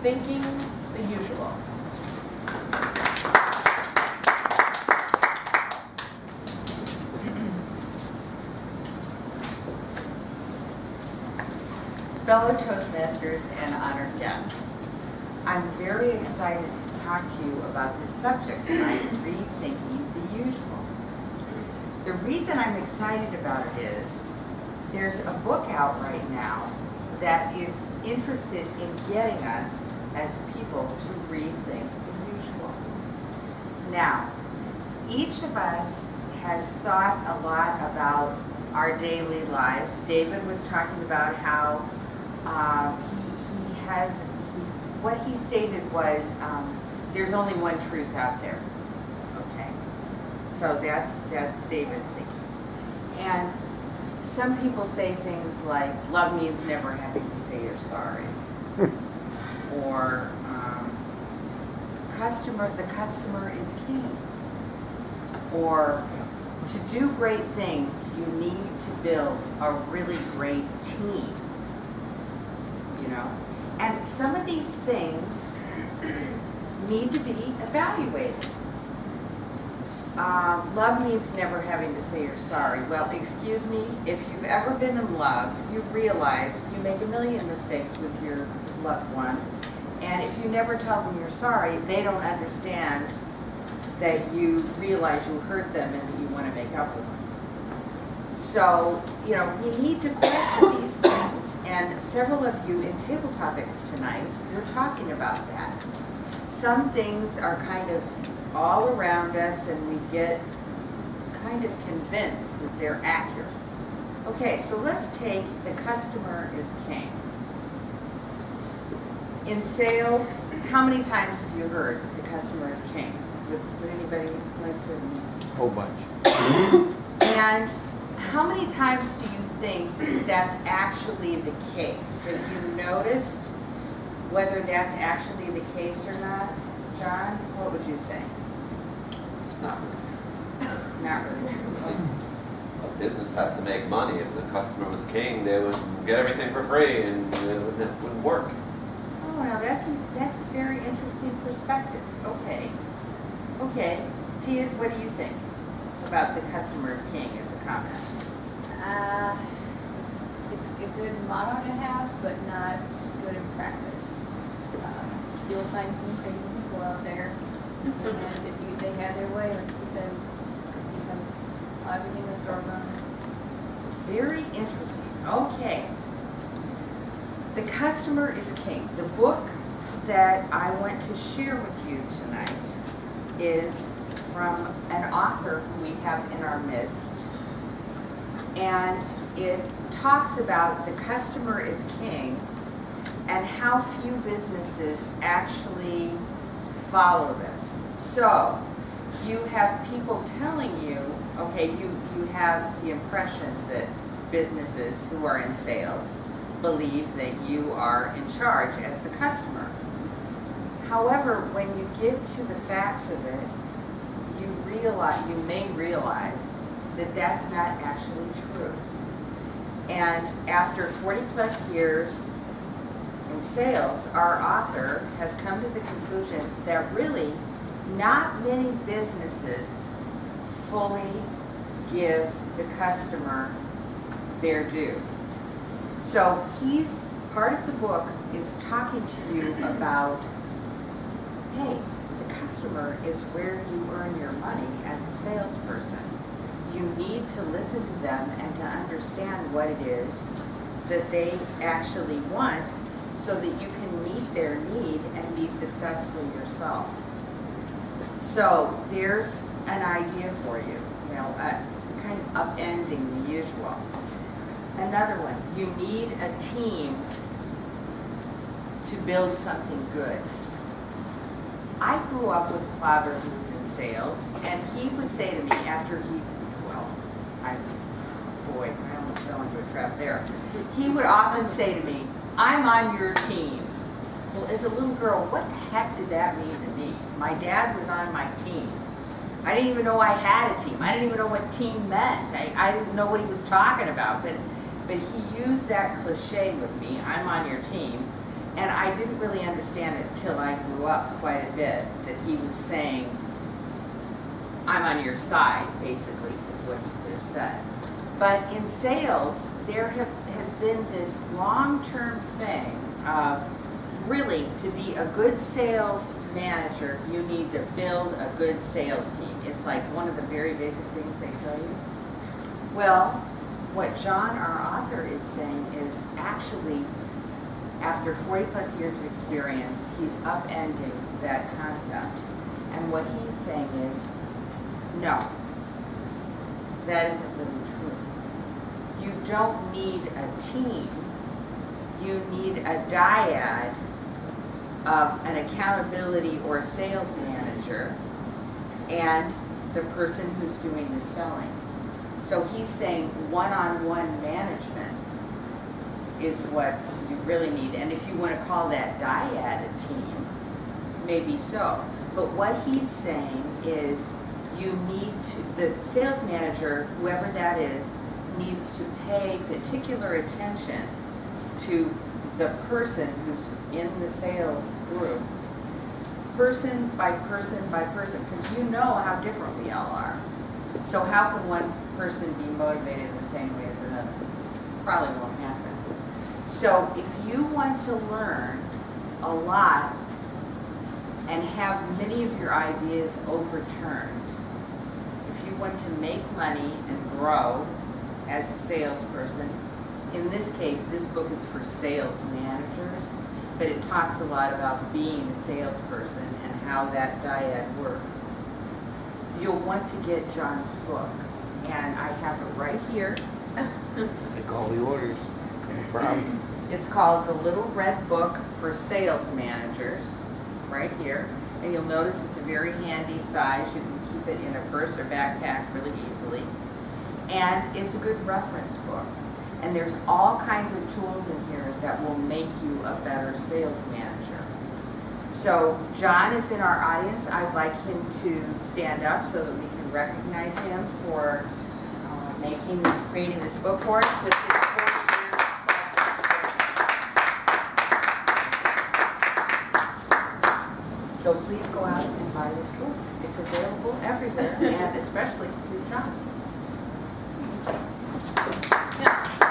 rethinking the usual. Fellow Toastmasters and honored guests, I'm very excited to talk to you about this subject tonight, rethinking the usual. The reason I'm excited about it is there's a book out right now that is interested in getting us as people to rethink the usual. Now, each of us has thought a lot about our daily lives. David was talking about how what he stated was there's only one truth out there. Okay, so that's David's thinking. And some people say things like love means never having to say you're sorry, or the customer is king, or to do great things you need to build a really great team. You know, and some of these things need to be evaluated. Love means never having to say you're sorry. Well, excuse me, if you've ever been in love, you realize you make a million mistakes with your loved one, and if you never tell them you're sorry, they don't understand that you realize you hurt them and that you want to make up with them. So, you know, we need to question these things, and several of you in Table Topics tonight, you're talking about that. Some things are kind of all around us, and we get kind of convinced that they're accurate. Okay, so let's take the customer is king. In sales, how many times have you heard the customer is king? Would anybody like to? Whole bunch. And how many times do you think that's actually the case? Have you noticed whether that's actually the case or not? John, what would you say? It's not really true. It's not really true. A business has to make money. If the customer was king, they would get everything for free and it wouldn't work. Oh, now that's a very interesting perspective. Okay. Okay. Tia, what do you think about the customer is king as a comment? It's a good motto to have, but not good in practice. You'll find some crazy people out there, and if they had their way, like you said, it becomes everything is run. Very interesting. Okay. The customer is king. The book that I want to share with you tonight is from an author who we have in our midst. And it talks about the customer is king and how few businesses actually follow this. So you have people telling you, okay, you have the impression that businesses who are in sales believe that you are in charge as the customer. However, when you get to the facts of it, you may realize that that's not actually true. And after 40 plus years in sales, our author has come to the conclusion that really not many businesses fully give the customer their due. So part of the book is talking to you about, hey, the customer is where you earn your money as a salesperson. You need to listen to them and to understand what it is that they actually want so that you can meet their need and be successful yourself. So there's an idea for you, kind of upending the usual. Another one, you need a team to build something good. I grew up with a father who was in sales, and he would say to me after I almost fell into a trap there. He would often say to me, I'm on your team. Well, as a little girl, what the heck did that mean to me? My dad was on my team. I didn't even know I had a team. I didn't even know what team meant. I didn't know what he was talking about, but he used that cliche with me, I'm on your team, And I didn't really understand it till I grew up quite a bit, that he was saying, I'm on your side, basically, is what he could have said. But in sales, there has been this long-term thing of really, to be a good sales manager, you need to build a good sales team. It's like one of the very basic things they tell you. Well, what John, our author, is saying is actually, after 40 plus years of experience, he's upending that concept. And what he's saying is, no, that isn't really true. You don't need a team. You need a dyad of an accountability or sales manager and the person who's doing the selling. So he's saying one-on-one management is what you really need. And if you want to call that dyad a team, maybe so. But what he's saying is you need to, the sales manager, whoever that is, needs to pay particular attention to the person who's in the sales group, person by person by person, because you know how different we all are. So how can one person be motivated in the same way as another? Probably won't happen. So if you want to learn a lot and have many of your ideas overturned, if you want to make money and grow as a salesperson, in this case, this book is for sales managers, but it talks a lot about being a salesperson and how that dyad works. You'll want to get John's book, and I have it right here. Take all the orders, no problem. It's called The Little Red Book for Sales Managers, right here. And you'll notice it's a very handy size. You can keep it in a purse or backpack really easily. And it's a good reference book. And there's all kinds of tools in here that will make you a better sales manager. So John is in our audience. I'd like him to stand up so that we can recognize him for creating this book for us with his 40 years of. So please go out and buy this book. It's available everywhere, and especially through John. Yeah.